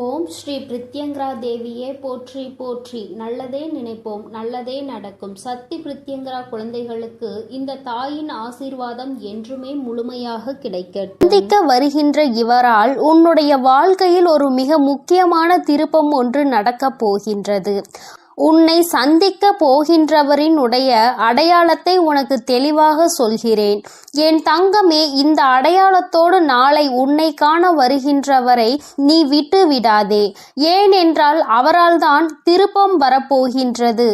ஓம் ஸ்ரீ பிரித்யங்கரா தேவியே போற்றி போற்றி. நல்லதே நினைப்போம், நல்லதே நடக்கும். சக்தி பிரித்யங்கரா குழந்தைகளுக்கு இந்த தாயின் ஆசீர்வாதம் என்றுமே முழுமையாக கிடைக்கட்டும். சந்திக்க வருகின்ற இவரால் உன்னுடைய வாழ்க்கையில் ஒரு மிக முக்கியமான திருப்பம் ஒன்று நடக்கப் போகின்றது. உன்னை சந்திக்க போகின்றவரின் அடையாளத்தை உனக்கு தெளிவாக சொல்கிறேன். என் தங்கமே, இந்த அடையாளத்தோடு நாளை உன்னை காண வருகின்றவரை நீ விட்டு விடாதே. ஏனென்றால் அவரால் தான் திருப்பம் வரப்போகின்றது.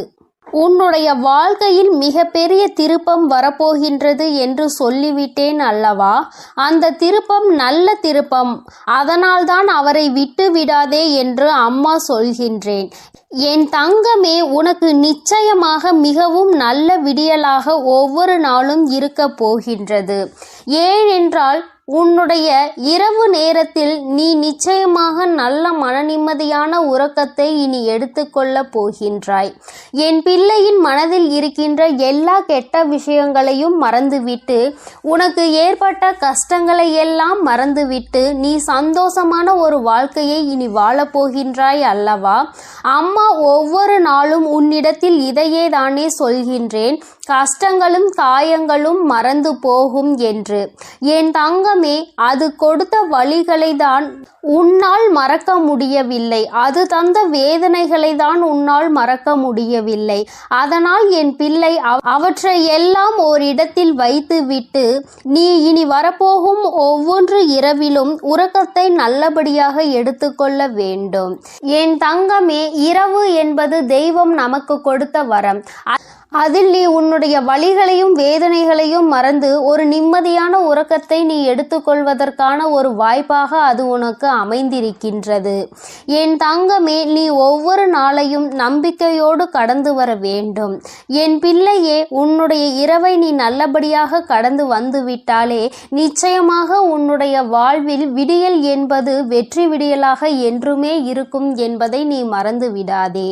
உன்னுடைய வாழ்க்கையில் மிகப்பெரிய திருப்பம் வரப்போகின்றது என்று சொல்லிவிட்டேன் அல்லவா? அந்த திருப்பம் நல்ல திருப்பம். அதனால்தான் அவரை விட்டு விடாதே என்று அம்மா சொல்கின்றேன். என் தங்கமே, உனக்கு நிச்சயமாக மிகவும் நல்ல விடியலாக ஒவ்வொரு நாளும் இருக்க போகின்றது. ஏனென்றால் உன்னுடைய இரவு நேரத்தில் நீ நிச்சயமாக நல்ல மனநிம்மதியான உறக்கத்தை இனி எடுத்துக்கொள்ள போகின்றாய். என் பிள்ளையின் மனதில் இருக்கின்ற எல்லா கெட்ட விஷயங்களையும் மறந்துவிட்டு, உனக்கு ஏற்பட்ட கஷ்டங்களை எல்லாம் மறந்துவிட்டு நீ சந்தோஷமான ஒரு வாழ்க்கையை இனி வாழப்போகின்றாய் அல்லவா? அம்மா ஒவ்வொரு நாளும் உன்னிடத்தில் இதையே தானே சொல்கின்றேன், கஷ்டங்களும் காயங்களும் மறந்து போகும் என்று. என் தங்கமே, அது கொடுத்த வழிகளை தான் உன்னால் மறக்க முடியவில்லை. அது தந்த வேதனைகளை தான் உன்னால் மறக்க முடியவில்லை. அதனால் என் பிள்ளை, அவற்றை எல்லாம் ஓரிடத்தில் வைத்துவிட்டு நீ இனி வரப்போகும் ஒவ்வொரு இரவிலும் உறக்கத்தை நல்லபடியாக எடுத்துக்கொள்ள வேண்டும். என் தங்கமே, இரவு என்பது தெய்வம் நமக்கு கொடுத்த வரம். அதில் நீ உன்னுடைய வலிகளையும் வேதனைகளையும் மறந்து ஒரு நிம்மதியான உறக்கத்தை நீ எடுத்துக்கொள்வதற்கான ஒரு வாய்ப்பாக அது உனக்கு அமைந்திருக்கின்றது. என் தங்கமே, நீ ஒவ்வொரு நாளையும் நம்பிக்கையோடு கடந்து வர வேண்டும். என் பிள்ளையே, உன்னுடைய இரவை நீ நல்லபடியாக கடந்து வந்துவிட்டாலே நிச்சயமாக உன்னுடைய வாழ்வில் விடியல் என்பது வெற்றி விடியலாக என்றுமே இருக்கும் என்பதை நீ மறந்து விடாதே.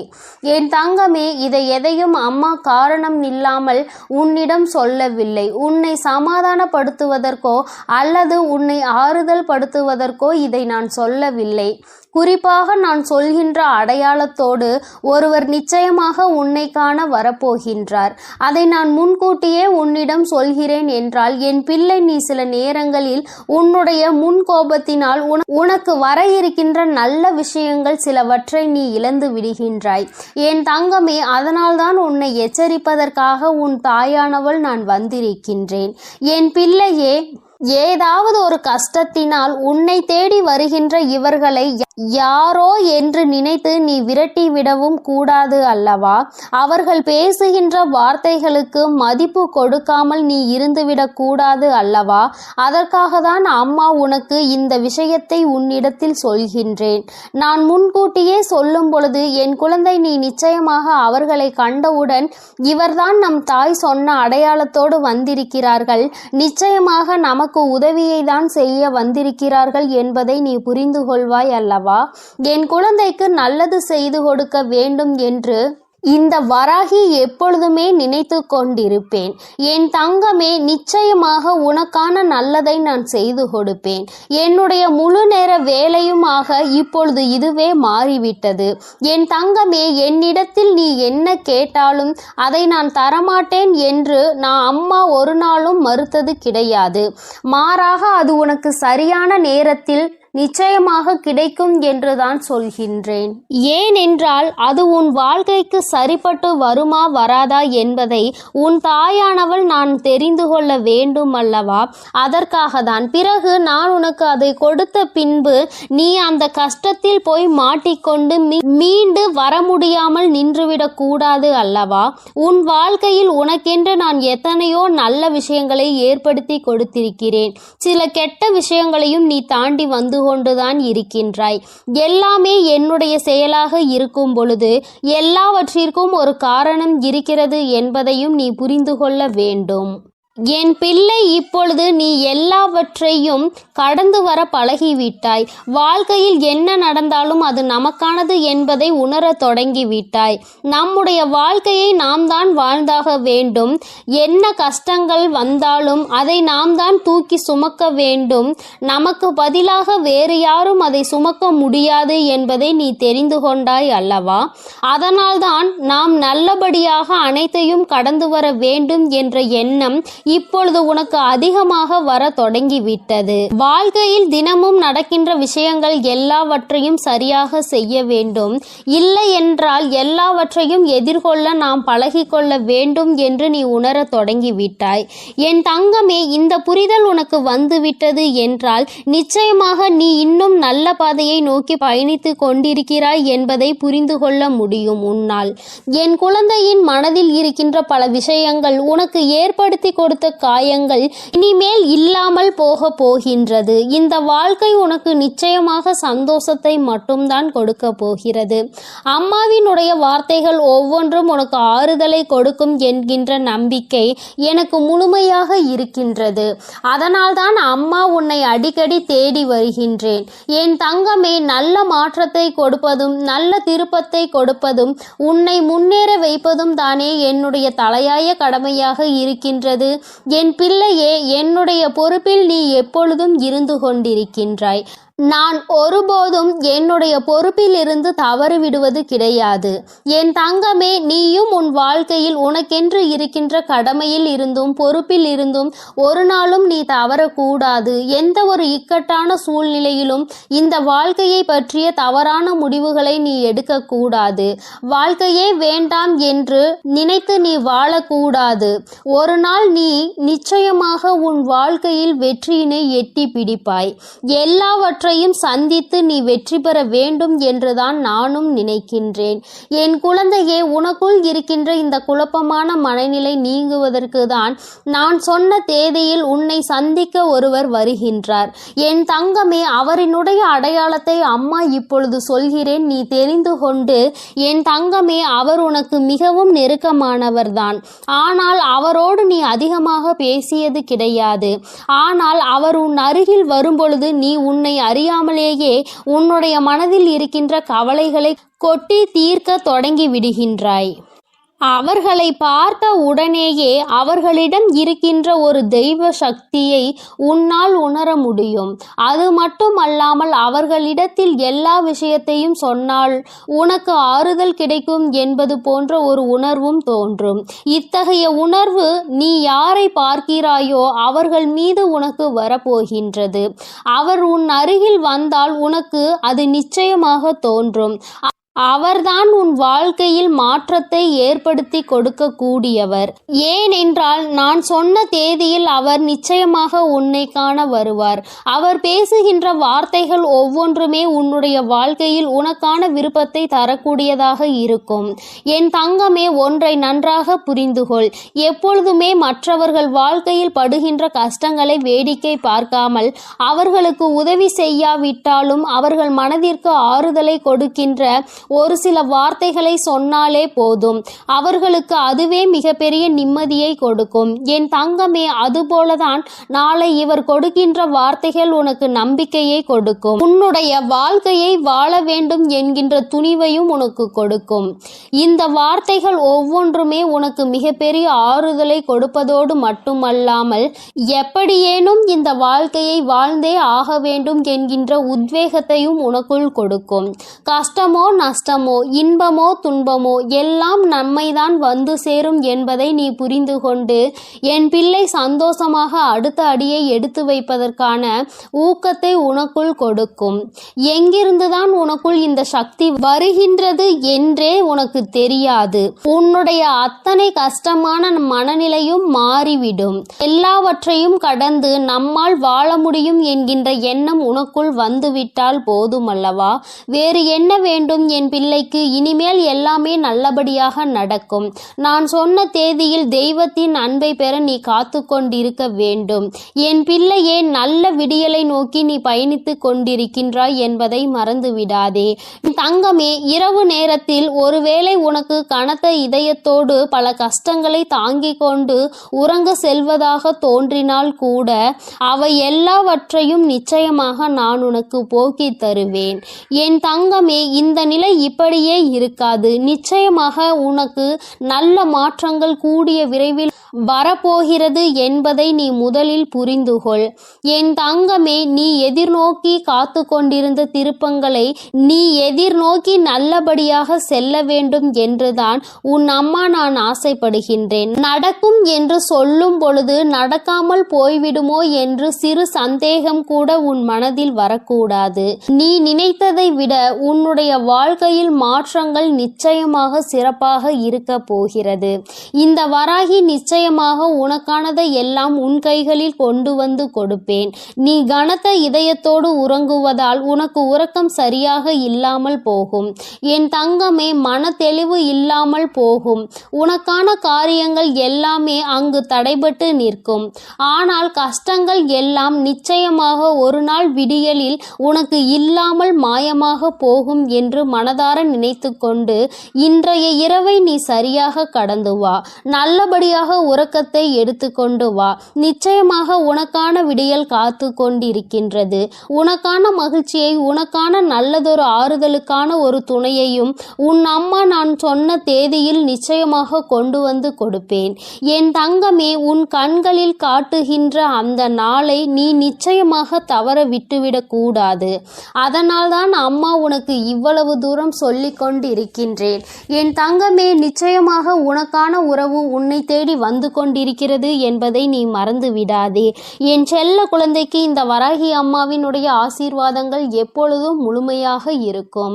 என் தங்கமே, இதை எதையும் அம்மா காரணம் இல்லாமல் உன்னிடம் சொல்லவில்லை. உன்னை சமாதானப்படுத்துவதற்கோ அல்லது உன்னை ஆறுதல் படுத்துவதற்கோ இதை நான் சொல்லவில்லை. குறிப்பாக நான் சொல்கின்ற அடையாளத்தோடு ஒருவர் நிச்சயமாக உன்னை காண வரப்போகின்றார். அதை நான் முன்கூட்டியே உன்னிடம் சொல்கிறேன் என்றால் என் பிள்ளை, நீ சில நேரங்களில் உன்னுடைய முன்கோபத்தினால் உனக்கு வர இருக்கின்ற நல்ல விஷயங்கள் சிலவற்றை நீ இழந்து விடுகின்றாய். என் தங்கமே, அதனால்தான் உன்னை எச்சரிப்பதற்காக உன் தாயானவள் நான் வந்திருக்கின்றேன். என் பிள்ளையே, ஏதாவது ஒரு கஷ்டத்தினால் உன்னை தேடி வருகின்ற இவர்களை யாரோ என்று நினைத்து நீ விரட்டி விடவும் கூடாது அல்லவா? அவர்கள் பேசுகின்ற வார்த்தைகளுக்கு மதிப்பு கொடுக்காமல் நீ இருந்துவிடக் கூடாது அல்லவா? அதற்காக தான் அம்மா உனக்கு இந்த விஷயத்தை உன்னிடத்தில் சொல்கின்றேன். நான் முன்கூட்டியே சொல்லும் பொழுது, என் குழந்தை, நீ நிச்சயமாக அவர்களை கண்டவுடன் இவர்தான் நம் தாய் சொன்ன அடையாளத்தோடு வந்திருக்கிறார்கள், நிச்சயமாக நமக்கு உதவியை தான் செய்ய வந்திருக்கிறார்கள் என்பதை நீ புரிந்து கொள்வாய் அல்லவா? என் குழந்தைக்கு நல்லது செய்து கொடுக்க வேண்டும் என்று இந்த வராகி எப்பொழுதுமே நினைத்து கொண்டிருப்பேன். என் தங்கமே, நிச்சயமாக உனக்கான நல்லதை நான் செய்து கொடுப்பேன். என்னுடைய முழு நேர வேலையுமாக இப்பொழுது இதுவே மாறிவிட்டது. என் தங்கமே, என்னிடத்தில் நீ என்ன கேட்டாலும் அதை நான் தரமாட்டேன் என்று நான் அம்மா ஒரு நாளும் மறுத்தது கிடையாது. மாறாக அது உனக்கு சரியான நேரத்தில் நிச்சயமாக கிடைக்கும் என்றுதான் சொல்கின்றேன். ஏனென்றால் அது உன் வாழ்க்கைக்கு சரிப்பட்டு வருமா வராதா என்பதை உன் தாயானவள் நான் தெரிந்து கொள்ள வேண்டும் அல்லவா? அதற்காக தான். பிறகு நான் உனக்கு அதை கொடுத்த பின்பு நீ அந்த கஷ்டத்தில் போய் மாட்டிக்கொண்டு மீண்டு வர முடியாமல் நின்றுவிடக் கூடாது அல்லவா? உன் வாழ்க்கையில் உனக்கென்று நான் எத்தனையோ நல்ல விஷயங்களை ஏற்படுத்தி கொடுத்திருக்கிறேன். சில கெட்ட விஷயங்களையும் நீ தாண்டி வந்து கொண்டுதான் இருக்கின்றாய். எல்லாமே என்னுடைய செயலாக இருக்கும் பொழுது எல்லாவற்றிற்கும் ஒரு காரணம் இருக்கிறது என்பதையும் நீ புரிந்து கொள்ள வேண்டும். என் பிள்ளை, இப்பொழுது நீ எல்லாவற்றையும் கடந்து வர பழகிவிட்டாய். வாழ்க்கையில் என்ன நடந்தாலும் அது நமக்கானது என்பதை உணரத் தொடங்கிவிட்டாய். நம்முடைய வாழ்க்கையை நாம் தான் வாழ்ந்தாக வேண்டும். என்ன கஷ்டங்கள் வந்தாலும் அதை நாம் தான் தூக்கி சுமக்க வேண்டும். நமக்கு பதிலாக வேறு யாரும் அதை சுமக்க முடியாது என்பதை நீ தெரிந்து கொண்டாய் அல்லவா? அதனால்தான் நாம் நல்லபடியாக அனைத்தையும் கடந்து வர வேண்டும் என்ற எண்ணம் இப்பொழுது உனக்கு அதிகமாக வர தொடங்கிவிட்டது. வாழ்க்கையில் தினமும் நடக்கின்ற விஷயங்கள் எல்லாவற்றையும் சரியாக செய்ய வேண்டும். இல்லை என்றால் எல்லாவற்றையும் எதிர்கொள்ள நாம் பழகிக்கொள்ள வேண்டும் என்று நீ உணர தொடங்கிவிட்டாய். என் தங்கமே, இந்த புரிதல் உனக்கு வந்துவிட்டது என்றால் நிச்சயமாக நீ இன்னும் நல்ல பாதையை நோக்கி பயணித்து கொண்டிருக்கிறாய் என்பதை புரிந்து கொள்ள முடியும் உன்னால். என் குழந்தையின் மனதில் இருக்கின்ற பல விஷயங்கள், உனக்கு ஏற்படுத்தி கொடுத்த காயங்கள் இனிமேல் இல்லாமல் போக போகின்றது. இந்த வாழ்க்கை உனக்கு நிச்சயமாக சந்தோஷத்தை மட்டும்தான் கொடுக்க போகிறது. அம்மாவினுடைய வார்த்தைகள் ஒவ்வொன்றும் உனக்கு ஆறுதலை கொடுக்கும் என்கின்ற நம்பிக்கை எனக்கு முழுமையாக இருக்கின்றது. அதனால்தான் அம்மா உன்னை அடிக்கடி தேடி வருகின்றேன். என் தங்கமே, நல்ல மாற்றத்தை கொடுப்பதும் நல்ல திருப்பத்தை கொடுப்பதும் உன்னை முன்னேற வைப்பதும் தானே என்னுடைய தலையாய கடமையாக இருக்கின்றது. என் பிள்ளையே, என்னுடைய பொறுப்பில் நீ எப்பொழுதும் இருந்து கொண்டிருக்கின்றாய். நான் ஒருபோதும் என்னுடைய பொறுப்பில் இருந்து தவறு விடுவது கிடையாது. என் தங்கமே, நீயும் உன் வாழ்க்கையில் உனக்கென்று இருக்கின்ற கடமையில் இருந்தும் பொறுப்பில் இருந்தும் ஒரு நாளும் நீ தவறக்கூடாது. எந்த ஒரு இக்கட்டான சூழ்நிலையிலும் இந்த வாழ்க்கையை பற்றிய தவறான முடிவுகளை நீ எடுக்கக்கூடாது. வாழ்க்கையே வேண்டாம் என்று நினைத்து நீ வாழக்கூடாது. ஒரு நாள் நீ நிச்சயமாக உன் வாழ்க்கையில் வெற்றியினை எட்டி பிடிப்பாய். எல்லாவற்றையும் சந்தித்து நீ வெற்றி பெற வேண்டும் என்றுதான் நானும் நினைக்கின்றேன். என் குழந்தையே, உனக்குள் இருக்கின்ற இந்த குழப்பமான மனநிலை நீங்குவதற்கு தான் நான் சொன்ன தேதியில் உன்னை சந்திக்க ஒருவர் வருகின்றார். என் தங்கமே, அவரினுடைய அடையாளத்தை அம்மா இப்பொழுது சொல்கிறேன், நீ தெரிந்து கொண்டு. என் தங்கமே, அவர் உனக்கு மிகவும் நெருக்கமானவர்தான். ஆனால் அவரோடு நீ அதிகமாக பேசியது கிடையாது. ஆனால் அவர் உன் அருகில் வரும்பொழுது நீ உன்னை அறியாமலேயே உன்னுடைய மனதில் இருக்கின்ற கவலைகளை கொட்டி தீர்க்க தொடங்கி விடுகின்றாய். அவர்களை பார்த்த உடனேயே அவர்களிடம் இருக்கின்ற ஒரு தெய்வ சக்தியை உன்னால் உணர முடியும். அது மட்டுமல்லாமல் அவர்களிடத்தில் எல்லா விஷயத்தையும் சொன்னால் உனக்கு ஆறுதல் கிடைக்கும் என்பது போன்ற ஒரு உணர்வும் தோன்றும். இத்தகைய உணர்வு நீ யாரை பார்க்கிறாயோ அவர்கள் மீது உனக்கு வரப்போகின்றது. அவர் உன் அருகில் வந்தால் உனக்கு அது நிச்சயமாக தோன்றும். அவர்தான் உன் வாழ்க்கையில் மாற்றத்தை ஏற்படுத்தி கொடுக்க கூடியவர். ஏனென்றால் நான் சொன்ன தேதியில் அவர் நிச்சயமாக உன்னை காண வருவார். அவர் பேசுகின்ற வார்த்தைகள் ஒவ்வொன்றுமே உன்னுடைய வாழ்க்கையில் உனக்கான விருப்பத்தை தரக்கூடியதாக இருக்கும். என் தங்கமே, ஒன்றை நன்றாக புரிந்துகொள். எப்பொழுதுமே மற்றவர்கள் வாழ்க்கையில் படுகின்ற கஷ்டங்களை வேடிக்கை பார்க்காமல் அவர்களுக்கு உதவி செய்யாவிட்டாலும் அவர்கள் மனதிற்கு ஆறுதலை கொடுக்கின்ற ஒரு சில வார்த்தைகளை சொன்னாலே போதும். அவர்களுக்கு அதுவே மிகப்பெரிய நிம்மதியை கொடுக்கும். என் தங்கமே, அதுபோலதான் நாளை இவர் கொடுக்கின்ற வார்த்தைகள் உனக்கு நம்பிக்கையை கொடுக்கும். உன்னுடைய வாழ்க்கையை வாழ வேண்டும் என்கின்ற துணிவையும் உனக்கு கொடுக்கும். இந்த வார்த்தைகள் ஒவ்வொன்றுமே உனக்கு மிகப்பெரிய ஆறுதலை கொடுப்பதோடு மட்டுமல்லாமல் எப்படியேனும் இந்த வாழ்க்கையை வாழ்ந்தே ஆக வேண்டும் என்கின்ற உத்வேகத்தையும் உனக்குள் கொடுக்கும். கஷ்டமோ நஷ்டமோ இன்பமோ துன்பமோ எல்லாம் நம்மைதான் வந்து சேரும் என்பதை நீ புரிந்து கொண்டு என் பிள்ளை சந்தோஷமாக அடுத்த அடியை எடுத்து வைப்பதற்கான ஊக்கத்தை உனக்குள் கொடுக்கும். எங்கிருந்துதான் உனக்குள் இந்த சக்தி வருகின்றது என்றே உனக்கு தெரியாது. உன்னுடைய அத்தனை கஷ்டமான மனநிலையும் மாறிவிடும். எல்லாவற்றையும் கடந்து நம்மால் வாழ முடியும் என்கின்ற எண்ணம் உனக்குள் வந்துவிட்டால் போதுமல்லவா? வேறு என்ன வேண்டும் என் என் பிள்ளைக்கு இனிமேல் எல்லாமே நல்லபடியாக நடக்கும். நான் சொன்ன தேதியில் தெய்வத்தின் அன்பை பெற நீ காத்து கொண்டிருக்க வேண்டும். என் பிள்ளையே, நல்ல விடியலை நோக்கி நீ பயணித்து கொண்டிருக்கின்றாய் என்பதை மறந்து விடாதே. தங்கமே, இரவு நேரத்தில் ஒருவேளை உனக்கு கனத்த இதயத்தோடு பல கஷ்டங்களை தாங்கிக் கொண்டு உறங்க செல்வதாக தோன்றினால் கூட அவை எல்லாவற்றையும் நிச்சயமாக நான் உனக்கு போக்கி தருவேன். என் தங்கமே, இந்த நிலை இப்படியே இருக்காது. நிச்சயமாக உனக்கு நல்ல மாற்றங்கள் கூடிய விரைவில் வரப்போகிறது என்பதை நீ முதலில் புரிந்துகொள். என் தங்கமே, நீ எதிர்நோக்கி காத்து கொண்டிருந்த திருப்பங்களை நீ எதிர்நோக்கி நல்லபடியாக செல்ல வேண்டும் என்றுதான் உன் அம்மா நான் ஆசைப்படுகின்றேன். நடக்கும் என்று சொல்லும் பொழுது நடக்காமல் போய்விடுமோ என்று சிறு சந்தேகம் கூட உன் மனதில் வரக்கூடாது. நீ நினைத்ததை விட உன்னுடைய வாழ்க்கையில் மாற்றங்கள் நிச்சயமாக சிறப்பாக இருக்க போகிறது. இந்த வராகி நிச்சயமாக உனக்கானதை எல்லாம் உன் கைகளில் கொண்டு வந்து கொடுப்பேன். நீ கனத்த இதயத்தோடு உறங்குவதால் உனக்கு உறக்கம் சரியாக இல்லாமல் போகும். என் தங்கமே, மன தெளிவு இல்லாமல் போகும். உனக்கான காரியங்கள் எல்லாமே அங்கு தடைபட்டு நிற்கும். ஆனால் கஷ்டங்கள் எல்லாம் நிச்சயமாக ஒரு நாள் விடியலில் உனக்கு இல்லாமல் மாயமாக போகும் என்று மனதார நினைத்து கொண்டு இன்றைய இரவை நீ சரியாக கடந்து வா. நல்லபடியாக உறக்கத்தை எடுத்துக்கொண்டு வா. நிச்சயமாக உனக்கான விடியல் காத்து கொண்டிருக்கின்றது. உனக்கான மகிழ்ச்சியை, உனக்கான நல்லதொரு ஆறுதலுக்கான ஒரு துணையையும் உன் அம்மா நான் சொன்ன தேதியில் நிச்சயமாக கொண்டு வந்து கொடுப்பேன். என் தங்கமே, உன் கண்களில் காட்டுகின்ற அந்த நாளை நீ நிச்சயமாக தவற விட்டுவிடக் கூடாது. அதனால்தான் அம்மா உனக்கு இவ்வளவு தூரம் சொல்லிக் கொண்டிருக்கின்றேன். என் தங்கமே, நிச்சயமாக உனக்கான உறவு உன்னை தேடி வந்து கொண்டிருக்கிறது என்பதை நீ மறந்து விடாதே. என் செல்ல குழந்தைக்கு இந்த வராகி அம்மாவினுடைய ஆசீர்வாதங்கள் எப்பொழுதும் முழுமையாக இருக்கும்.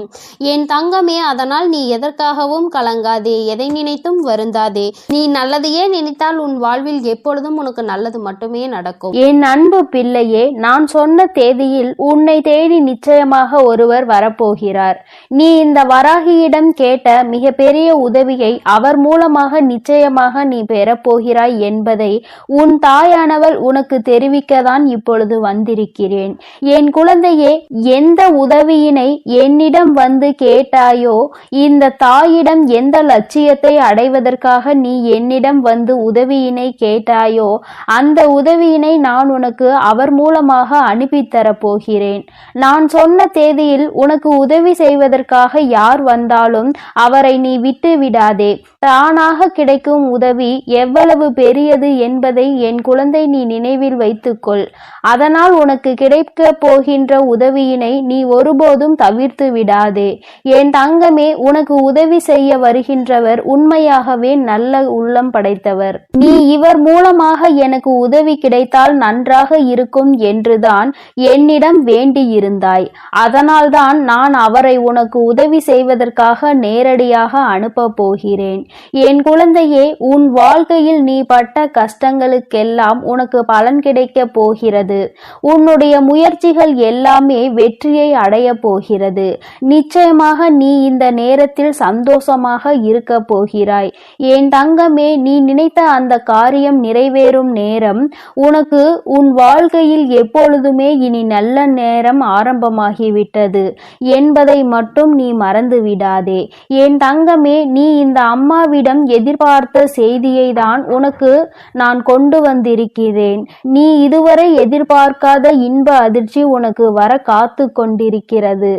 என் தங்கமே, அதனால் நீ எதற்காகவும் கலங்காதே, எதை நினைத்தும் வருந்தாதே. நீ நல்லதையே நினைத்தால் உன் வாழ்வில் எப்பொழுதும் உனக்கு நல்லது மட்டுமே நடக்கும். என் அன்பு பிள்ளையே, நான் சொன்ன தேதியில் உன்னை தேடி நிச்சயமாக ஒருவர் வரப்போகிறார். நீ இந்த வராகியிடம் கேட்ட மிகப்பெரிய உதவியை அவர் மூலமாக நிச்சயமாக நீ பெறப்போகிறாய் என்பதை உன் தாயானவள் உனக்கு தெரிவிக்கத்தான் இப்பொழுது வந்திருக்கிறேன். என் குழந்தையே, எந்த உதவியினை என்னிடம் வந்து கேட்டாயோ, இந்த தாயிடம் எந்த லட்சியத்தை அடைவதற்காக நீ என்னிடம் வந்து உதவியினை கேட்டாயோ, அந்த உதவியினை நான் உனக்கு அவர் மூலமாக அனுப்பித்தரப் போகிறேன். நான் சொன்ன தேதியில் உனக்கு உதவி செய்வதற்காக யார் வந்தாலும் அவரை நீ விட்டு விடாதே. தானாக கிடைக்கும் உதவி எவ்வளவு பெரியது என்பதை என் குழந்தை நீ நினைவில் வைத்துக்கொள். அதனால் உனக்கு கிடைக்க போகின்ற உதவியினை நீ ஒருபோதும் தவிர்த்து விடாதே. என் தங்கமே, உனக்கு உதவி செய்ய வருகின்றவர் உண்மையாகவே நல்ல உள்ளம் படைத்தவர். நீ இவர் மூலமாக எனக்கு உதவி கிடைத்தால் நன்றாக இருக்கும் என்றுதான் என்னிடம் வேண்டியிருந்தாய். அதனால்தான் நான் அவரை உனக்கு உதவி செய்வதற்காக நேரடியாக அனுப்ப போகிறேன். என் குழந்தையே, உன் வாழ்க்கையில் நீ பட்ட கஷ்டங்களுக்கெல்லாம் உனக்கு பலன் கிடைக்க போகிறது. உன்னுடைய முயற்சிகள் எல்லாமே வெற்றியை அடைய போகிறது. நிச்சயமாக நீ இந்த நேரத்தில் சந்தோஷமாக இருக்க போகிறாய். என் தங்கமே, நீ நினைத்த அந்த காரியம் நிறைவேறும் நேரம் உனக்கு உன் வாழ்க்கையில் எப்பொழுதுமே இனி நல்ல நேரம் ஆரம்பமாகிவிட்டது என்பதை மட்டும் நீ மறந்து விடாதே. என் தங்கமே, நீ இந்த அம்மாவிடம் எதிர்பார்த்த செய்தியை தான் உனக்கு நான் கொண்டு வந்திருக்கிறேன். நீ இதுவரை எதிர்பார்க்காத இன்ப அதிர்ச்சி உனக்கு வர காத்து கொண்டிருக்கிறது.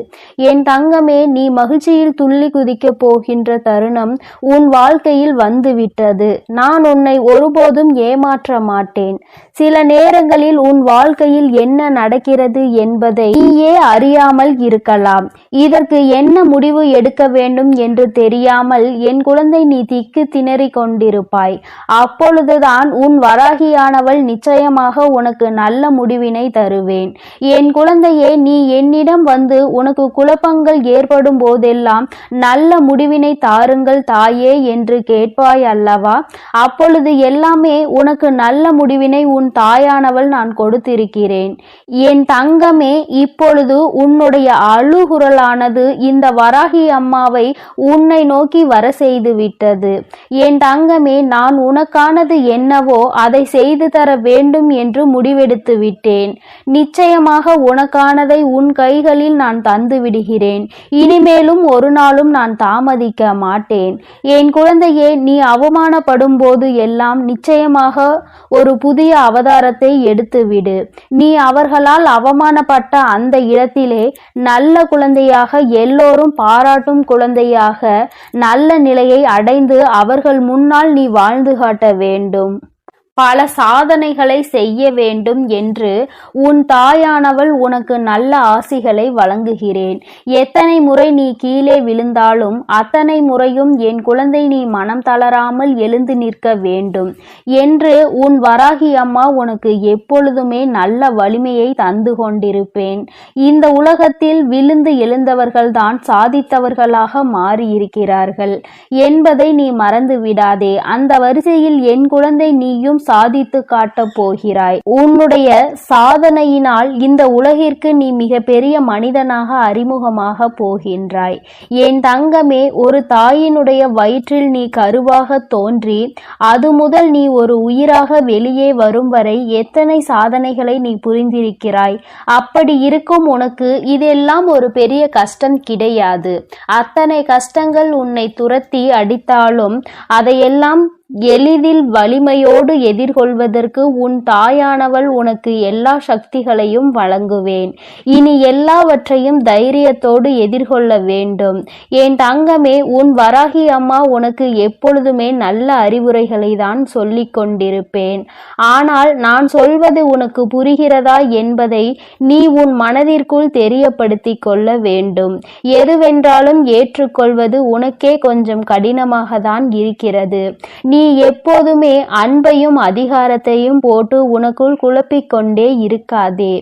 என் தங்கமே, நீ மகிழ்ச்சியில் துள்ளி குதிக்க போகின்ற தருணம் உன் வாழ்க்கையில் வந்துவிட்டது. நான் உன்னை ஒருபோதும் ஏமாற்ற மாட்டேன். சில நேரங்களில் உன் வாழ்க்கையில் என்ன நடக்கிறது என்பதை நீயே அறியாமல் இருக்கலாம். இதற்கு என்ன முடிவு எடுக்க வேண்டும் என்று தெரியாமல் என் குழந்தை நீ திக்கு திணறி கொண்டிருப்பாய். அப்பொழுதுதான் உன் வராகியானவள் நிச்சயமாக உனக்கு நல்ல முடிவினை தருவேன். என் குழந்தையே, நீ என்னிடம் வந்து உனக்கு குழப்பங்கள் ஏற்படும் போதெல்லாம் நல்ல முடிவினை தாருங்கள் தாயே என்று கேட்பாய் அல்லவா? அப்பொழுது எல்லாமே உனக்கு நல்ல முடிவினை உன் தாயானவள் நான் கொடுத்திருக்கிறேன். என் தங்கமே, இப்பொழுது உன்னுடைய அழுகுரலானது இந்த வராகி அம்மாவை உன்னை நோக்கி வர செய்து விட்டது. என் தங்கமே, நான் உனக்கானது என்னவோ அதை செய்து தர வேண்டும் என்று முடிவெடுத்து விட்டேன். நிச்சயமாக உனக்கானதை உன் கைகளில் நான் தந்து விடுகிறேன். இனிமேலும் ஒரு நாளும் நான் தாமதிக்க மாட்டேன். என் குழந்தையே, நீ அவமானப்படும் போது எல்லாம் நிச்சயமாக ஒரு புதிய அவதாரத்தை எடுத்துவிடு. நீ அவர்களால் அவமானப்பட்ட அந்த இடத்திலே நல்ல குழந்தையாக, எல்லோரும் பாராட்டும் குழந்தையாக நல்ல நிலையை அடைந்து அவர்கள் முன்னால் நீ வாழ்ந்து காட்ட வேண்டும். பல சாதனைகளை செய்ய வேண்டும் என்று உன் தாயானவள் உனக்கு நல்ல ஆசிகளை வழங்குகிறேன். எத்தனை முறை நீ கீழே விழுந்தாலும் அத்தனை முறையும் என் குழந்தை நீ மனம் தளராமல் எழுந்து நிற்க வேண்டும் என்று உன் வராகி அம்மா உனக்கு எப்பொழுதுமே நல்ல வலிமையை தந்து கொண்டிருப்பேன். இந்த உலகத்தில் விழுந்து எழுந்தவர்கள்தான் சாதித்தவர்களாக மாறியிருக்கிறார்கள் என்பதை நீ மறந்து விடாதே. அந்த வரிசையில் என் குழந்தை நீயும் சாதித்து காட்டப் போகிறாய். உன்னுடைய சாதனையினால் இந்த உலகிற்கு நீ மிக பெரிய மனிதனாக அறிமுகமாக போகின்றாய். என் தங்கமே, ஒரு தாயினுடைய வயிற்றில் நீ கருவாக தோன்றி அது முதல் நீ ஒரு உயிராக வெளியே வரும் வரை எத்தனை சாதனைகளை நீ புரிந்திருக்கிறாய். அப்படி இருக்கும் உனக்கு இதெல்லாம் ஒரு பெரிய கஷ்டம் கிடையாது. அத்தனை கஷ்டங்கள் உன்னை துரத்தி அடித்தாலும் அதையெல்லாம் எளிதில் வலிமையோடு எதிர்கொள்வதற்கு உன் தாயானவள் உனக்கு எல்லா சக்திகளையும் வழங்குவேன். இனி எல்லாவற்றையும் தைரியத்தோடு எதிர்கொள்ள வேண்டும். என் தங்கமே, உன் வராகி அம்மா உனக்கு எப்பொழுதுமே நல்ல அறிவுரைகளை தான் சொல்லிக் கொண்டிருப்பேன். ஆனால் நான் சொல்வது உனக்கு புரிகிறதா என்பதை நீ உன் மனதிற்குள் தெரியப்படுத்தி கொள்ள வேண்டும். எதுவென்றாலும் ஏற்றுக்கொள்வது உனக்கே கொஞ்சம் கடினமாக தான் இருக்கிறது. நீ எப்போதுமே அன்பையும் அதிகாரத்தையும் போட்டு உனக்குள் குழப்பிக்கொண்டே இருக்காதே.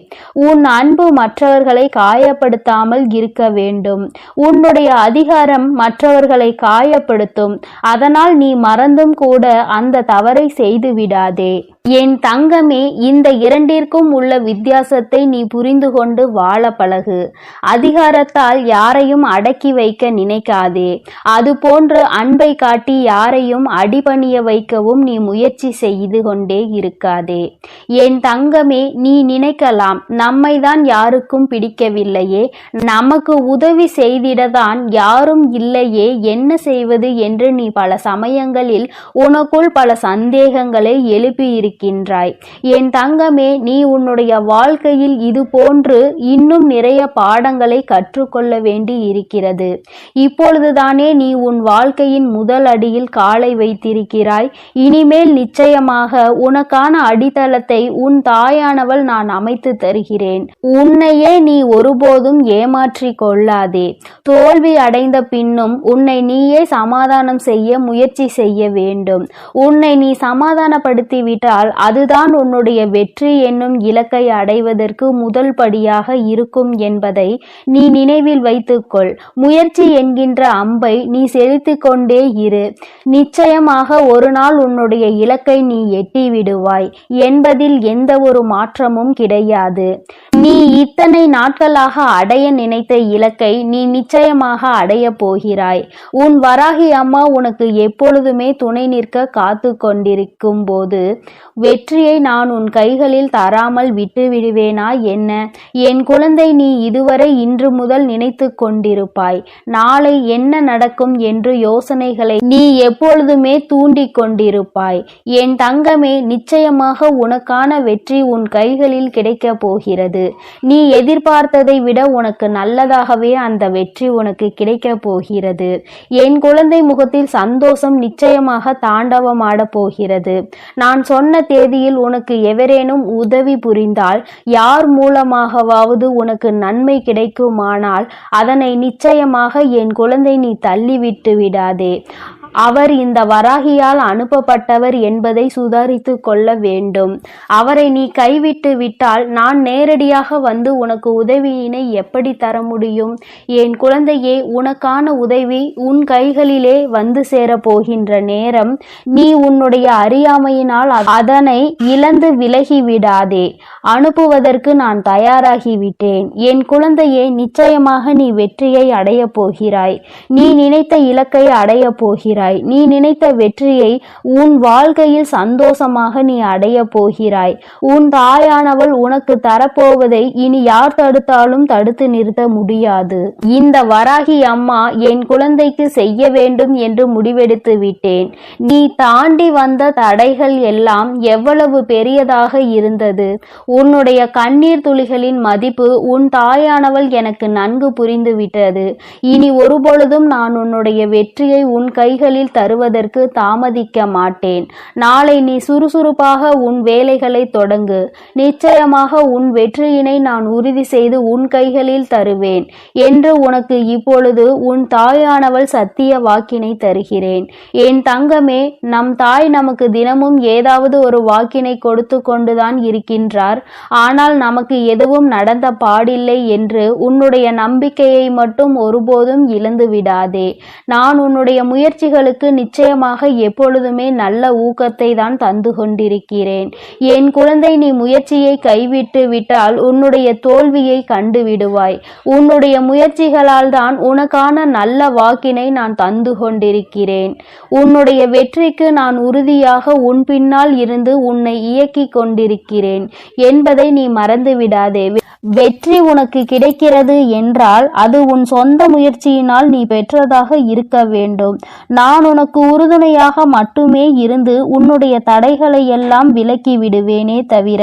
உன் அன்பு மற்றவர்களை காயப்படுத்தாமல் இருக்க வேண்டும். உன்னுடைய அதிகாரம் மற்றவர்களை காயப்படுத்தும். அதனால் நீ மறந்தும் கூட அந்த தவறை செய்து விடாதே. என் தங்கமே, இந்த இரண்டிற்கும் உள்ள வித்தியாசத்தை நீ புரிந்து கொண்டு வாழ பழகு. அதிகாரத்தால் யாரையும் அடக்கி வைக்க நினைக்காதே. அது போன்று அன்பை காட்டி யாரையும் அடிபணிய வைக்கவும் நீ முயற்சி செய்து கொண்டே இருக்காதே. என் தங்கமே, நீ நினைக்கலாம், நம்மை தான் யாருக்கும் பிடிக்கவில்லையே, நமக்கு உதவி செய்திடதான் யாரும் இல்லையே, என்ன செய்வது என்று நீ பல சமயங்களில் உனக்குள் பல சந்தேகங்களை எழுப்பியிருக்கின்றாய். என் தங்கமே, நீ உன்னுடைய வாழ்க்கையில் இது போன்று இன்னும் நிறைய பாடங்களை கற்றுக்கொள்ள வேண்டி இருக்கிறது. இப்பொழுதுதானே நீ உன் வாழ்க்கையின் முதல் அடியில் காலை வைத்திருக்கிறாய். இனிமேல் நிச்சயமாக உனக்கான அடித்தளத்தை உன் தாயானவள் நான் அமைத்து தருகிறேன். உன்னையே நீ ஒருபோதும் ஏமாற்றி கொள்ளாதே. தோல்வி அடைந்த பின்னும் உன்னை நீயே சமாதானம் செய்ய முயற்சி செய்ய வேண்டும். உன்னை நீ சமாதானப்படுத்திவிட்டால் அதுதான் உன்னுடைய வெற்றி என்னும் இலக்கை அடைவதற்கு முதல் படியாக இருக்கும் என்பதை நீ நினைவில் வைத்துக்கொள். முயற்சி என்கின்ற அம்பை நீ செலுத்திக் கொண்டே இரு. நிச்சயமாக ஒரு நாள் உன்னுடைய இலக்கை நீ எட்டி விடுவாய் என்பதில் எந்த ஒரு மாற்றமும் கிடையாது. நீ இத்தனை நாட்களாக அடைய நினைத்த இலக்கை நீ நிச்சயமாக அடைய போகிறாய். உன் வராகி அம்மா உனக்கு எப்பொழுதுமே துணை நிற்க காத்து கொண்டிருக்கும் போது வெற்றியை நான் உன் கைகளில் தராமல் விட்டு விடுவேனா என்ன? என் குழந்தை, நீ இதுவரை இன்று முதல் நினைத்து கொண்டிருப்பாய் நாளை என்ன நடக்கும் என்று யோசனைகளை நீ எப்பொழுதுமே தூண்டி கொண்டிருப்பாய். என் தங்கமே, நிச்சயமாக உனக்கான வெற்றி உன் கைகளில் கிடைக்கப் போகிறது. நீ எதிர்பார்த்ததை விட உனக்கு நல்லதாகவே அந்த வெற்றி உனக்கு கிடைக்கப் போகிறது. என் குழந்தை முகத்தில் சந்தோஷம் நிச்சயமாக தாண்டவமாட போகிறது. நான் சொன்ன தேதியில் உனக்கு எவரேனும் உதவி புரிந்தால், யார் மூலமாகவாவது உனக்கு நன்மை கிடைக்குமானால் அதனை நிச்சயமாக என் குழந்தை நீ தள்ளிவிட்டு விடாதே. அவர் இந்த வராகியால் அனுப்பப்பட்டவர் என்பதை சுதாரித்து கொள்ள வேண்டும். அவரை நீ கைவிட்டு விட்டால் நான் நேரடியாக வந்து உனக்கு உதவியினை எப்படி தர முடியும்? என் குழந்தையே, உனக்கான உதவி உன் கைகளிலே வந்து சேரப்போகின்ற நேரம். நீ உன்னுடைய அறியாமையினால் அதனை இழந்து விலகிவிடாதே. அனுப்புவதற்கு நான் தயாராகிவிட்டேன். என் குழந்தையே, நிச்சயமாக நீ வெற்றியை அடைய போகிறாய். நீ நினைத்த இலக்கை அடைய போகிறாய். நீ நினைத்த வெற்றியை உன் வாழ்க்கையில் சந்தோஷமாக நீ அடைய போகிறாய். உன் தாயானவள் உனக்கு தரப்போவதை இனி யார் தடுத்தாலும் தடுத்து நிறுத்த முடியாது. இந்த வராகி அம்மா என் குழந்தைக்கு செய்ய வேண்டும் என்று முடிவெடுத்து விட்டேன். நீ தாண்டி வந்த தடைகள் எல்லாம் எவ்வளவு பெரியதாக இருந்தது. உன்னுடைய கண்ணீர் துளிகளின் மதிப்பு உன் தாயானவள் எனக்கு நன்கு புரிந்துவிட்டது. இனி ஒருபொழுதும் நான் உன்னுடைய வெற்றியை உன் கைகளில் தருவதற்கு தாமதிக்க மாட்டேன். நாளை நீ சுறுசுறுப்பாக உன் வேலைகளை தொடங்கு. நிச்சயமாக உன் வெற்றியினை நான் உறுதி செய்து உன் கைகளில் தருவேன் என்று உனக்கு இப்பொழுது உன் தாயானவள் சத்திய வாக்கினை தருகிறேன். என் தங்கமே, நம் தாய் நமக்கு தினமும் ஏதாவது ஒரு வாக்கினை கொடுத்து கொண்டுதான் இருக்கின்றார். ஆனால் நமக்கு எதுவும் நடந்த பாடில்லை என்று உன்னுடைய நம்பிக்கையை மட்டும் ஒருபோதும் இழந்து விடாதே. நான் உன்னுடைய முயற்சிகளுக்கு நிச்சயமாக எப்பொழுதுமே நல்ல ஊக்கத்தை தான் தந்து கொண்டிருக்கிறேன். என் குழந்தை, நீ முயற்சியை கைவிட்டு விட்டால் உன்னுடைய தோல்வியை கண்டு விடுவாய். உன்னுடைய முயற்சிகளால் தான் உனக்கான நல்ல வாக்கினை நான் தந்து கொண்டிருக்கிறேன். உன்னுடைய வெற்றிக்கு நான் உறுதியாக உன் பின்னால் இருந்து உன்னை இயக்கி கொண்டிருக்கிறேன் என்பதை நீ மறந்து விடாதே. வெற்றி உனக்கு கிடைக்கிறது என்றால் அது உன் சொந்த முயற்சியினால் நீ பெற்றதாக இருக்க வேண்டும். நான் உனக்கு உறுதுணையாக மட்டுமே இருந்து உன்னுடைய தடைகளை எல்லாம் விலக்கி விடுவேனே தவிர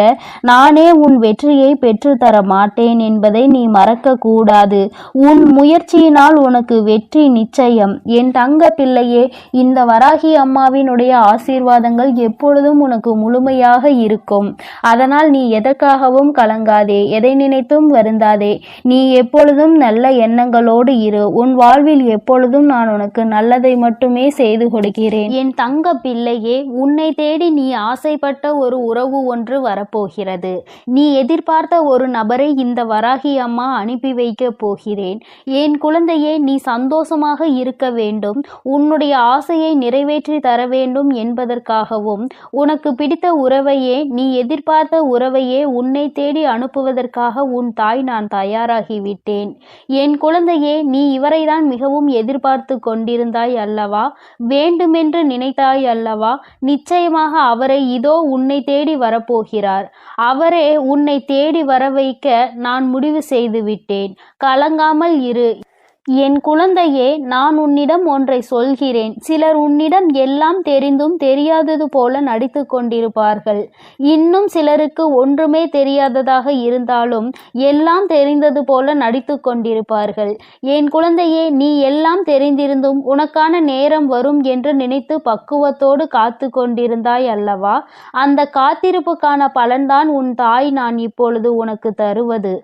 நானே உன் வெற்றியை பெற்றுத்தர மாட்டேன் என்பதை நீ மறக்க கூடாது. உன் முயற்சியினால் உனக்கு வெற்றி நிச்சயம். என் தங்க பிள்ளையே, இந்த வராகி அம்மாவினுடைய ஆசீர்வாதங்கள் எப்பொழுதும் உனக்கு முழுமையாக இருக்கும். அதனால் நீ எதற்காகவும் கலங்காதே, எதை நினைத்தும் வருந்தாதே. நீ எப்பொழுதும் நல்ல எண்ணங்களோடு இரு. உன் வாழ்வில் எப்பொழுதும் நான் உனக்கு நல்லதை மட்டுமே செய்து கொடுக்கிறேன். என் தங்க பிள்ளையே, உன்னை தேடி நீ ஆசைப்பட்ட ஒரு உறவு ஒன்று வரப்போகிறது. நீ எதிர்பார்த்த ஒரு நபரை இந்த வராகி அம்மா அனுப்பி வைக்க போகிறேன். என் குழந்தையே, நீ சந்தோஷமாக இருக்க வேண்டும், உன்னுடைய ஆசையை நிறைவேற்றி தர வேண்டும் என்பதற்காகவும் உனக்கு பிடித்த உறவையே, நீ எதிர்பார்த்த உறவையே உன்னை தேடி அனுப்புவதற்காக உன் தாய் நான் தயாராகிவிட்டேன். என் குழந்தையே, நீ இவரைதான் மிகவும் எதிர்பார்த்து கொண்டிருந்தாய் அல்லவா? வேண்டுமென்று நினைத்தாய் அல்லவா? நிச்சயமாக அவரை இதோ உன்னை தேடி வரப்போகிறார். அவரே உன்னை தேடி வர வைக்க நான் முடிவு செய்து விட்டேன். கலங்காமல் இரு. என் குழந்தையே, நான் உன்னிடம் ஒன்றை சொல்கிறேன். சிலர் உன்னிடம் எல்லாம் தெரிந்தும் தெரியாதது போல நடித்து கொண்டிருப்பார்கள். இன்னும் சிலருக்கு ஒன்றுமே தெரியாததாக இருந்தாலும் எல்லாம் தெரிந்தது போல நடித்து கொண்டிருப்பார்கள். என் குழந்தையே, நீ எல்லாம் தெரிந்திருந்தும் உனக்கான நேரம் வரும் என்று நினைத்து பக்குவத்தோடு காத்து கொண்டிருந்தாய் அல்லவா? அந்த காத்திருப்புக்கான பலன்தான் உன் தாய் நான் இப்பொழுது உனக்கு தருவது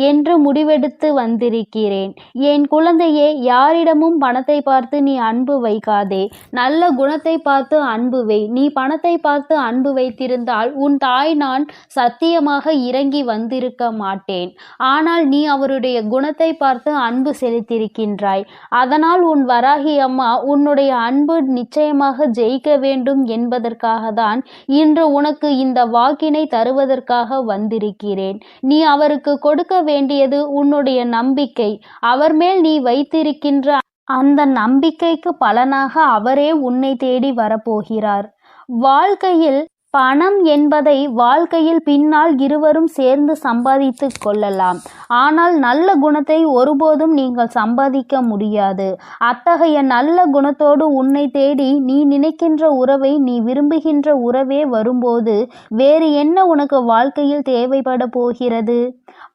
என்று முடிவெடுத்து வந்திருக்கிறேன். என் குழந்தை, யாரிடமும் பணத்தை பார்த்து நீ அன்பு வைக்காதே. நல்ல குணத்தை பார்த்து அன்பு வை. நீ பணத்தை பார்த்து அன்பு வைத்திருந்தால் உன் தாய் நான் சத்தியமாக இறங்கி வந்திருக்க மாட்டேன். ஆனால் நீ அவருடைய குணத்தை பார்த்து அன்பு செலுத்தியிருக்கின்றாய். அதனால் உன் வராகி அம்மா உன்னுடைய அன்பு நிச்சயமாக ஜெயிக்க வேண்டும் என்பதற்காக தான் இன்று உனக்கு இந்த வாக்கினை தருவதற்காக வந்திருக்கிறேன். நீ அவருக்கு கொடுக்க வேண்டியது உன்னுடைய நம்பிக்கை. அவர் மேல் நீ வைத்திருக்கின்ற அந்த நம்பிக்கைக்கு பலனாக அவரே உன்னை தேடி வரப்போகிறார். வாழ்க்கையில் பணம் என்பதை வாழ்க்கையில் பின்னால் இருவரும் சேர்ந்து சம்பாதித்து கொள்ளலாம். ஆனால் நல்ல குணத்தை ஒருபோதும் நீங்கள் சம்பாதிக்க முடியாது. அத்தகைய நல்ல குணத்தோடு உன்னை தேடி நீ நினைக்கின்ற உறவை, நீ விரும்புகின்ற உறவே வரும்போது வேறு என்ன உனக்கு வாழ்க்கையில் தேவைப்பட போகிறது?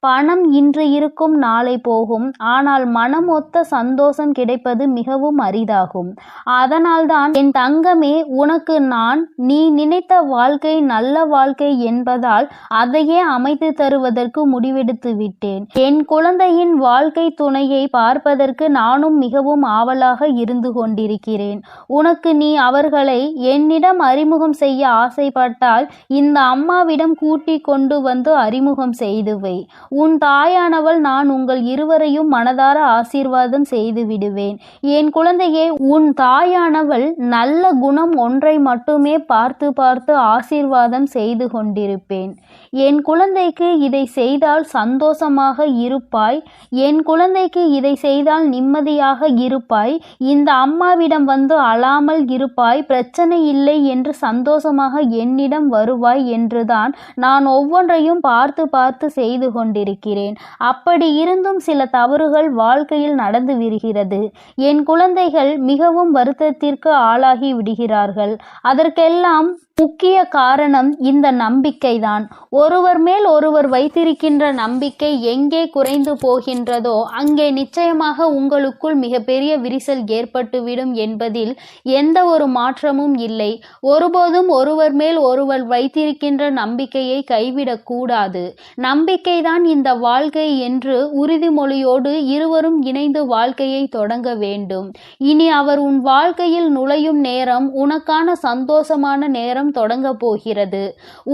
பணம் இன்று இருக்கும், நாளை போகும். ஆனால் மனம் ஒத்த சந்தோஷம் கிடைப்பது மிகவும் அரிதாகும். அதனால்தான் என் தங்கமே, உனக்கு நான் நீ நினைத்த வாழ்க்கை நல்ல வாழ்க்கை என்பதால் அதையே அமைத்து தருவதற்கு முடிவெடுத்து விட்டேன். என் குழந்தையின் வாழ்க்கை துணையை பார்ப்பதற்கு நானும் மிகவும் ஆவலாக இருந்து கொண்டிருக்கிறேன். உனக்கு நீ அவர்களை என்னிடம் அறிமுகம் செய்ய ஆசைப்பட்டால் இந்த அம்மாவிடம் கூட்டிக் கொண்டு வந்து அறிமுகம் செய்து வை. உன் தாயானவள் நான் உங்கள் இருவரையும் மனதார ஆசீர்வாதம் செய்து விடுவேன். என் குழந்தையே, உன் தாயானவள் நல்ல குணம் ஒன்றை மட்டுமே பார்த்து பார்த்து ஆசீர்வாதம் செய்து கொண்டிருப்பேன். என் குழந்தைக்கு இதை செய்தால் சந்தோஷமாக இருப்பாய். என் குழந்தைக்கு இதை செய்தால் நிம்மதியாக இருப்பாய். இந்த அம்மாவிடம் வந்து அழாமல் இருப்பாய். பிரச்சனை இல்லை என்று சந்தோஷமாக என்னிடம் வருவாய் என்றுதான் நான் ஒவ்வொன்றையும் பார்த்து பார்த்து செய்து கொண்டிருக்கிறேன். அப்படி இருந்தும் சில தவறுகள் வாழ்க்கையில் நடந்து வருகிறது. என் குழந்தைகள் மிகவும் வருத்தத்திற்கு ஆளாகி விடுகிறார்கள். அதற்கெல்லாம் முக்கிய காரணம் இந்த நம்பிக்கைதான். ஒருவர் மேல் ஒருவர் வைத்திருக்கின்ற நம்பிக்கை எங்கே குறைந்து போகின்றதோ அங்கே நிச்சயமாக உங்களுக்குள் மிகப்பெரிய விரிசல் ஏற்பட்டுவிடும் என்பதில் எந்த ஒரு மாற்றமும் இல்லை. ஒருபோதும் ஒருவர் மேல் ஒருவர் வைத்திருக்கின்ற நம்பிக்கையை கைவிடக்கூடாது. நம்பிக்கைதான் இந்த வாழ்க்கை என்று உறுதிமொழியோடு இருவரும் இணைந்து வாழ்க்கையை தொடங்க வேண்டும். இனி அவர் உன் வாழ்க்கையில் நுழையும் நேரம் உனக்கான சந்தோஷமான நேரம் தொடங்க போகிறது.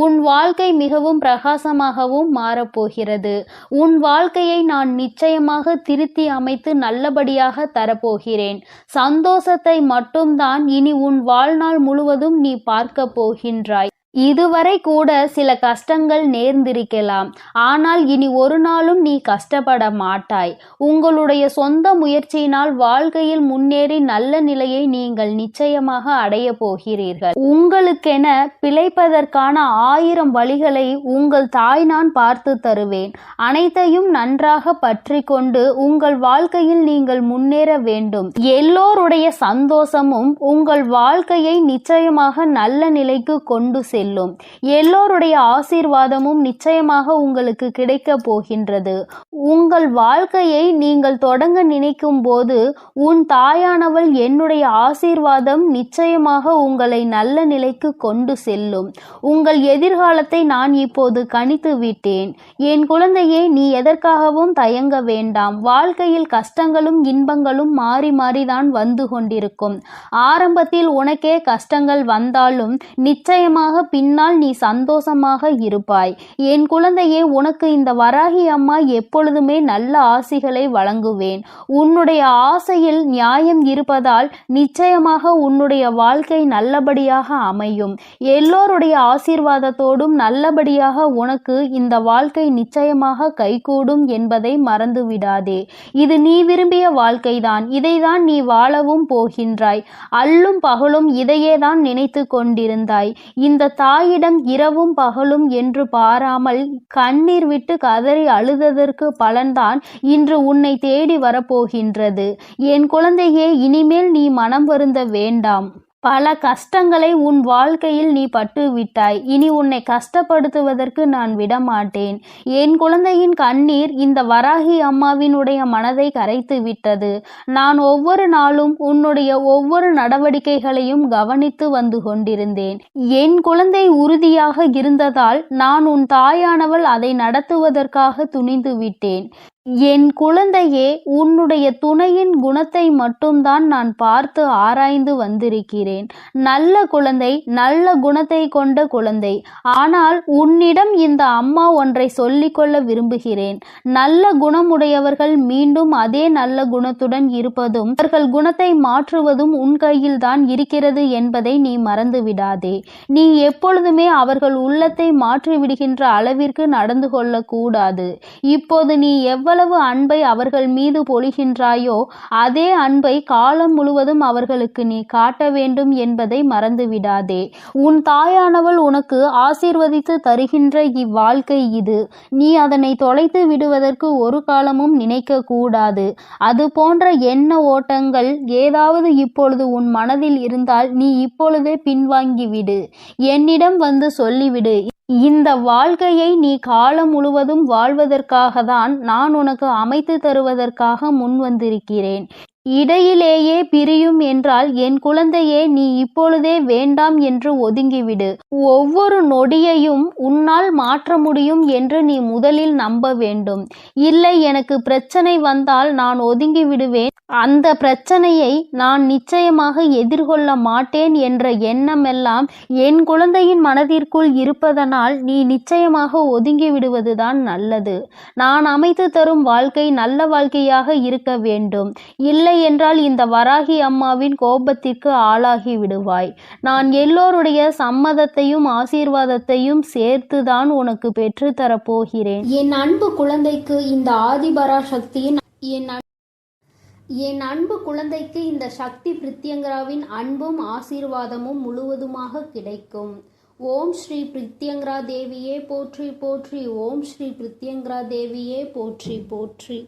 உன் வாழ்க்கை மிகவும் பிரகாசமாகவும் மாறப்போகிறது. உன் வாழ்க்கையை நான் நிச்சயமாக திருத்தி அமைத்து நல்லபடியாக தரப்போகிறேன். சந்தோஷத்தை மட்டும்தான் இனி உன் வாழ்நாள் முழுவதும் நீ பார்க்க போகின்றாய். இதுவரை கூட சில கஷ்டங்கள் நேர்ந்திருக்கலாம். ஆனால் இனி ஒரு நாளும் நீ கஷ்டப்பட மாட்டாய். உங்களுடைய சொந்த முயற்சியினால் வாழ்க்கையில் முன்னேறி நல்ல நிலையை நீங்கள் நிச்சயமாக அடைய போகிறீர்கள். உங்களுக்கென பிழைப்பதற்கான 1000 வழிகளை உங்கள் தாய் நான் பார்த்து தருவேன். அனைத்தையும் நன்றாக பற்றி கொண்டு உங்கள் வாழ்க்கையில் நீங்கள் முன்னேற வேண்டும். எல்லோருடைய சந்தோஷமும் உங்கள் வாழ்க்கையை நிச்சயமாக நல்ல நிலைக்கு கொண்டு செல்லும். எல்லோருடைய ஆசீர்வாதமும் நிச்சயமாக உங்களுக்கு கிடைக்க போகின்றது. உங்கள் வாழ்க்கையை நீங்கள் தொடங்க நினைக்கும் போது உன் தாயானவள் என்னுடைய ஆசீர்வாதம் நிச்சயமாக உங்களை நல்ல நிலைக்கு கொண்டு செல்லும். உங்கள் எதிர்காலத்தை நான் இப்போது கணித்து விட்டேன். என் குழந்தையே, நீ எதற்காகவும் தயங்க வேண்டாம். வாழ்க்கையில் கஷ்டங்களும் இன்பங்களும் மாறி மாறிதான் வந்து கொண்டிருக்கும். ஆரம்பத்தில் உனக்கே கஷ்டங்கள் வந்தாலும் நிச்சயமாக பின்னால் நீ சந்தோஷமாக இருப்பாய். என் குழந்தையே, உனக்கு இந்த வராகி அம்மா எப்பொழுதுமே நல்ல ஆசிகளை வழங்குவேன். உன்னுடைய ஆசையில் நியாயம் இருப்பதால் நிச்சயமாக உன்னுடைய வாழ்க்கை நல்லபடியாக அமையும். எல்லோருடைய ஆசீர்வாதத்தோடும் நல்லபடியாக உனக்கு இந்த வாழ்க்கை நிச்சயமாக கைகூடும் என்பதை மறந்து விடாதே. இது நீ விரும்பிய வாழ்க்கைதான். இதைதான் நீ வாழவும் போகின்றாய். அல்லும் பகலும் இதையேதான் நினைத்து கொண்டிருந்தாய். இந்த தாயிடம் இரவும் பகலும் என்று பாராமல் கண்ணீர் விட்டு கதறி அழுததற்கு பலன்தான் இன்று உன்னை தேடி வரப்போகின்றது. என் குழந்தையே, இனிமேல் நீ மனம் வருந்த வேண்டாம். பல கஷ்டங்களை உன் வாழ்க்கையில் நீ பட்டு விட்டாய். இனி உன்னை கஷ்டப்படுத்துவதற்கு நான் விடமாட்டேன். என் குழந்தையின் கண்ணீர் இந்த வராகி அம்மாவினுடைய மனதை கரைத்து விட்டது. நான் ஒவ்வொரு நாளும் உன்னுடைய ஒவ்வொரு நடவடிக்கைகளையும் கவனித்து வந்து கொண்டிருந்தேன். என் குழந்தை உறுதியாக இருந்ததால் நான் உன் தாயானவள் அதை நடத்துவதற்காக துணிந்து விட்டேன். என் குழந்தையே, உன்னுடைய துணையின் குணத்தை மட்டும்தான் நான் பார்த்து ஆராய்ந்து வந்திருக்கிறேன். நல்ல குழந்தை, நல்ல குணத்தை கொண்ட குழந்தை. ஆனால் உன்னிடம் இந்த அம்மா ஒன்றை சொல்லிக்கொள்ள விரும்புகிறேன். நல்ல குணமுடையவர்கள் மீண்டும் அதே நல்ல குணத்துடன் இருப்பதும் அவர்கள் குணத்தை மாற்றுவதும் உன் கையில்தான் இருக்கிறது என்பதை நீ மறந்து விடாதே. நீ எப்பொழுதுமே அவர்கள் உள்ளத்தை மாற்றிவிடுகின்ற அளவிற்கு நடந்து கொள்ளக்கூடாது. இப்போது நீ எவ்வளவு அன்பை அவர்கள் மீது பொழிகின்றாயோ அதே அன்பை காலம் முழுவதும் அவர்களுக்கு நீ காட்ட வேண்டும் என்பதை மறந்து விடாதே. உன் தாயானவள் உனக்கு ஆசீர்வதித்து தருகின்ற இவ்வாழ்க்கை இது. நீ அதனை தொலைத்து விடுவதற்கு ஒரு காலமும் நினைக்க கூடாது. அது போன்ற எண்ண ஓட்டங்கள் ஏதாவது இப்பொழுது உன் மனதில் இருந்தால் நீ இப்பொழுதே பின்வாங்கிவிடு. என்னிடம் வந்து சொல்லிவிடு. இந்த வாழ்க்கையை நீ காலம் முழுவதும் வாழ்வதற்காக தான் நான் உனக்கு அமைத்து தருவதற்காக முன் வந்திருக்கிறேன். இடையிலேயே பிரியும் என்றால் என் குழந்தையே, நீ இப்பொழுதே வேண்டாம் என்று ஒதுங்கிவிடு. ஒவ்வொரு நொடியையும் உன்னால் மாற்ற முடியும் என்று நீ முதலில் நம்ப வேண்டும். இல்லை, எனக்கு பிரச்சனை வந்தால் நான் ஒதுங்கி விடுவேன், அந்த பிரச்சனையை நான் நிச்சயமாக எதிர்கொள்ள மாட்டேன் என்ற எண்ணமெல்லாம் என் குழந்தையின் மனதிற்குள் இருப்பதனால் நீ நிச்சயமாக ஒதுங்கி விடுவதுதான் நல்லது. நான் அமைத்து தரும் வாழ்க்கை நல்ல வாழ்க்கையாக இருக்க வேண்டும். இல்லை என்றால் இந்த வராகி அம்மாவின் கோபத்திற்கு ஆளாகி விடுவாய். நான் எல்லோருடைய சம்மதத்தையும் ஆசீர்வாதத்தையும் சேர்த்துதான் உனக்கு பெற்றுத்தரப் போகிறேன். என் அன்பு குழந்தைக்கு இந்த ஆதிபராசக்தியின் என் அன்பு குழந்தைக்கு இந்த சக்தி பிரித்யங்கராவின் அன்பும் ஆசீர்வாதமும் முழுவதுமாக கிடைக்கும். ஓம் ஸ்ரீ பிரித்யங்கரா தேவியே போற்றி போற்றி. ஓம் ஸ்ரீ பிரித்யங்கரா தேவியே போற்றி போற்றி.